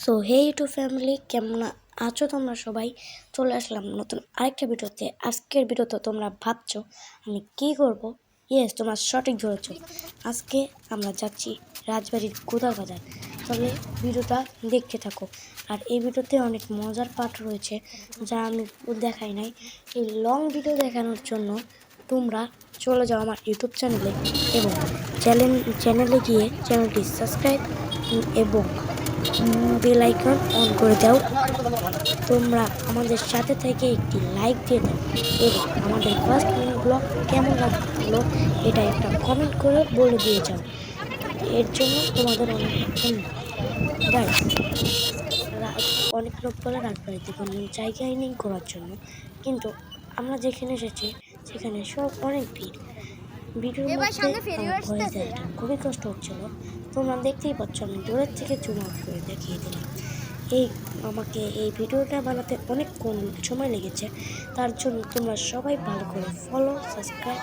So hey YouTube family, কেমন আছো তোমরা সবাই? চলে আসলাম নতুন আরেকটা ভিডিওতে। আজকের ভিডিওতে তোমরা ভাবছো আমি কি করব। ইয়েস, তোমরা সঠিক ধরেছ। আজকে আমরা যাচ্ছি রাজবাড়ির গোদার বাজার। তবে ভিডিওটা দেখতে থাকো। আর এই ভিডিওতে অনেক মজার পার্ট রয়েছে যা আমি দেখাই নাই। এই লং ভিডিও দেখানোর জন্য তোমরা চলে যাও আমার ইউটিউব চ্যানেলে এবং চ্যানেলে গিয়ে চ্যানেলটি সাবস্ক্রাইব এবং বেল আইকন অন করে দাও। তোমরা আমাদের সাথে থেকে একটি লাইক দিয়ে দাও এবং আমাদের ফার্স্ট ব্লগ কেমন লাগলো এটা একটা কমেন্ট করে বলে দিয়ে যাও। এর জন্য তোমাদের অনেক ধন্যবাদ। অনেক লোক বলে রাজবাড়িতে কোনো জায়গায় নেই ঘোরার জন্য, কিন্তু আমরা যেখানে এসেছি সেখানে সব অনেক ভিড়। ভিডিওর মধ্যে আমার ভয়েস দেওয়াটা খুবই কষ্ট হচ্ছিল। তোমরা দেখতেই পাচ্ছ, আমি দূরের থেকে জুম আউট করে দেখিয়ে দিলাম। আমাকে এই ভিডিওটা বানাতে অনেক কম সময় লেগেছে। তার জন্য তোমরা সবাই ভালো করে ফলো সাবস্ক্রাইব